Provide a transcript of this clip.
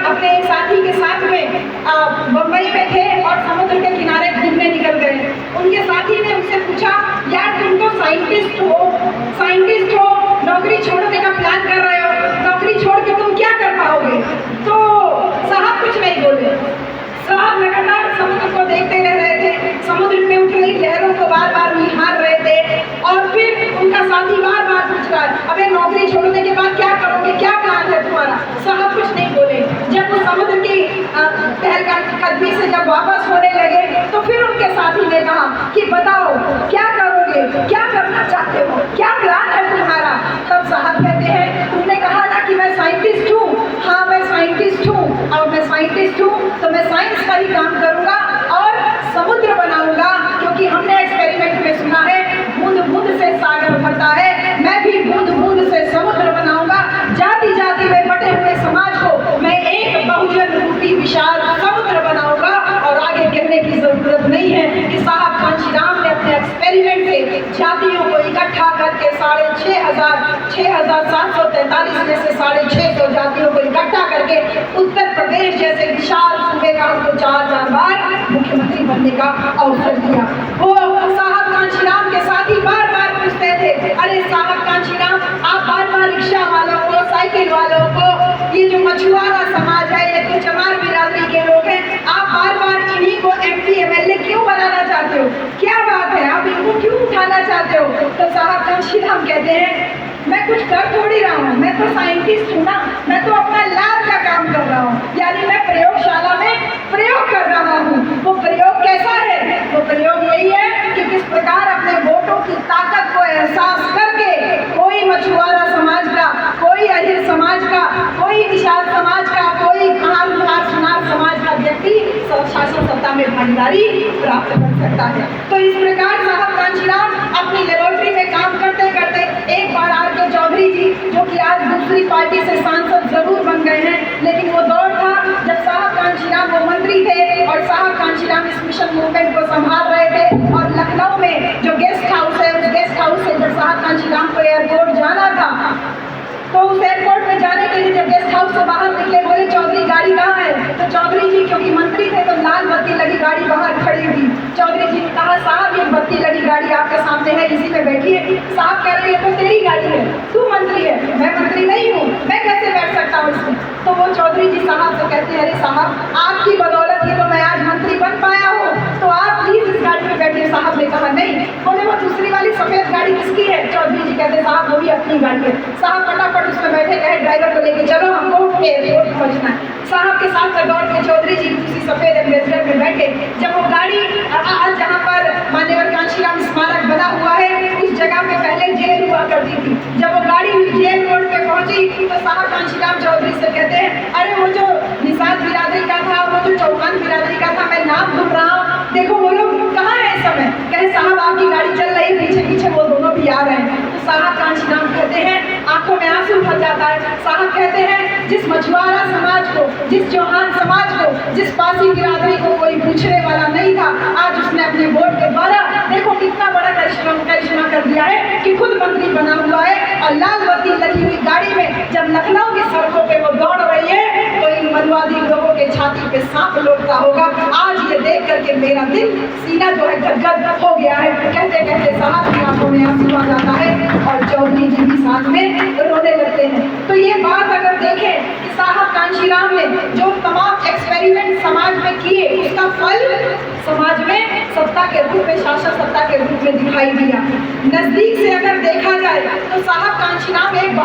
अपने एक साथी के साथ में बम्बई में थे और समुद्र के किनारे घूमने निकल गए। उनके साथी ने उनसे पूछा, यार तुम तो साइंटिस्ट हो, नौकरी छोड़ने का प्लान कर रहे हो, नौकरी छोड़ के तुम क्या कर पाओगे? तो साहब कुछ नहीं बोले। साहब लगातार समुद्र को देखते रह रहे थे, समुद्र में उठ रही लहरों को बार बार निहार रहे थे। और फिर उनका साथी बार बार पूछ रहा है, अबे नौकरी छोड़ने के बाद क्या करोगे, क्या प्लान है तुम्हारा? साहब कुछ नहीं बोले। जब वो समुद्र की पहलकदमी से जब वापस होने लगे तो फिर उनके साथी ने कहा कि बताओ क्या करोगे, क्या करना चाहते हो, क्या प्लान है तुम्हारा? तब साहब कहते हैं, तुमने कहा ना कि मैं साइंटिस्ट हूँ। हाँ मैं साइंटिस्ट हूँ, और मैं साइंटिस्ट हूँ तो मैं साइंस का ही काम करूँगा और समुद्र बनाऊंगा, क्योंकि हमने एक्सपेरिमेंट में सुना है बूंद बूंद से सागर भरता है। मैं भी बूंद बूंद से समुद्र बनाऊंगा। जाति जाति में बटे हुए समाज को मैं एक बहुजन रूपी विशाल समुद्र बनाऊंगा। और आगे कहने की जरूरत नहीं है कि साहब कांशीराम ने अपने एक्सपेरिमेंट से जातियों को इकट्ठा करके 6,743 में से 650 जातियों को इकट्ठा करके उत्तर प्रदेश जैसे विशाल सूबे का उनको 4,000 बार मुख्यमंत्री बनने का अवसर दिया। वो साहब कांशीराम के साथी बार बार पूछते थे, अरे साहब कांशीराम, आप बार बार रिक्शा वालों को, साइकिल वालों को, ये जो मछुआरा समाज है, ये तो चमार बिरादरी के लोग हैं, आप बार बार इन्हीं को MP MLA क्यों बनाना चाहते हो? क्या बात है, आप इनको क्यों उठाना चाहते हो? तो साहब कांशीराम कहते हैं, मैं कुछ कर थोड़ी रहा हूँ, मैं तो साइंटिस्ट हूँ ना, मैं तो अपना लैब का काम कर रहा हूँ, यानी मैं प्रयोगशाला में प्रयोग कर रहा हूँ। वो प्रयोग कैसा है? वो प्रयोग यही है कि किस प्रकार अपने वोटों की ताकत को एहसास करके कोई मछुआरा समाज का, कोई अहिर समाज का, कोई निषाद समाज का, कोई सुनार समाज का व्यक्ति शासन सत्ता में भागीदारी प्राप्त कर सकता है। तो इस प्रकार साहब कांशीराम अपनी लेबोरेटरी में काम करते करते एक बार R.K. चौधरी जी, जो कि आज दूसरी पार्टी से सांसद जरूर बन गए हैं, लेकिन वो दौर था जब साहब कांशीराम वो मंत्री थे और साहब कांशीराम इस मिशन मूवमेंट को संभाल रहे थे। और लखनऊ में जो गेस्ट हाउस है, उस गेस्ट हाउस से जब साहब कांशीराम को एयरपोर्ट जाना था, तो उस एयरपोर्ट में जाने के लिए जब गेस्ट हाउस से बाहर निकले, बोले चौधरी गाड़ी कहाँ है? तो चौधरी जी क्योंकि मंत्री थे तो लाल बत्ती लगी गाड़ी बाहर खड़ी हुई। चौधरी जी ने कहा, साहब ये बत्ती लगी गाड़ी आपके सामने है, इसी में बैठिए। साहब कह रहे हैं तो तेरी गाड़ी है, तू मंत्री है, मैं मंत्री नहीं हूँ, मैं कैसे बैठ सकता हूँ इसमें? तो वो चौधरी जी साहब से कहते हैं, अरे साहब आपकी बदौलत ही तो मैं आज मंत्री बन पाया हूँ, तो आप प्लीज इस गाड़ी में बैठिए। साहब ने कहा नहीं। बोले वो दूसरी वाली सफेद गाड़ी किसकी है? चौधरी जी कहते साहब वो भी अपनी गाड़ी है। साहब फटाफट उसमें बैठे, कहे ड्राइवर को लेके चलो, हमको एयरपोर्ट पहुंचना है। साहब के साथ में दौड़ के चौधरी जी उसी सफेद एम्बेसडर में बैठे। जब वो गाड़ी आज जहाँ पर मान्यवर कांशीराम स्मारक बना हुआ है, उस जगह पे पहले जेल हुआ करती थी। जब वो गाड़ी उस जेल रोड पे पहुंची तो साहब कांशीराम चौधरी से कहते हैं, अरे वो जो निषाद बिरादरी का था, वो जो चौहान बिरादरी का था, मैं नाम भूल रहा हूँ, देखो वो लोग कहाँ है इस समय? कहे साहब आपकी गाड़ी चल रही, पीछे पीछे वो दोनों भी आ रहे हैं। तो साहब कांशीराम कहते हैं, आंखों में आंसू भर जाता है। साहब कहते हैं, जिस मछुआरा समाज को, जिस चौहान समाज को, जिस पासी बिरादरी को कोई पूछने वाला नहीं था, आज उसने अपने वोट के द्वारा देखो कितना बड़ा करिश्मा कर दिया है कि खुद मंत्री बना हुआ है। और लाल बत्ती लगी हुई गाड़ी में जब लखनऊ की सड़कों पे वो दौड़ रही है, तो इन मनुवादी लोगों के छाती पे सांप लौटता होगा। आज ये देख करके मेरा दिल, सीना जो है गदगद हो गया है। कहते कहते साहब की आंखों में आंसू आ जाता है और चौधरी जी भी साथ में रोने लगते हैं। तो ये बात अगर देखें कि साहब कांशीराम ने जो तमाम एक्सपेरिमेंट समाज में किए, उसका फल समाज में सत्ता के रूप में, शासन सत्ता के रूप में दिखाई दिया। नजदीक से अगर देखा जाए तो साहब कांशीराम एक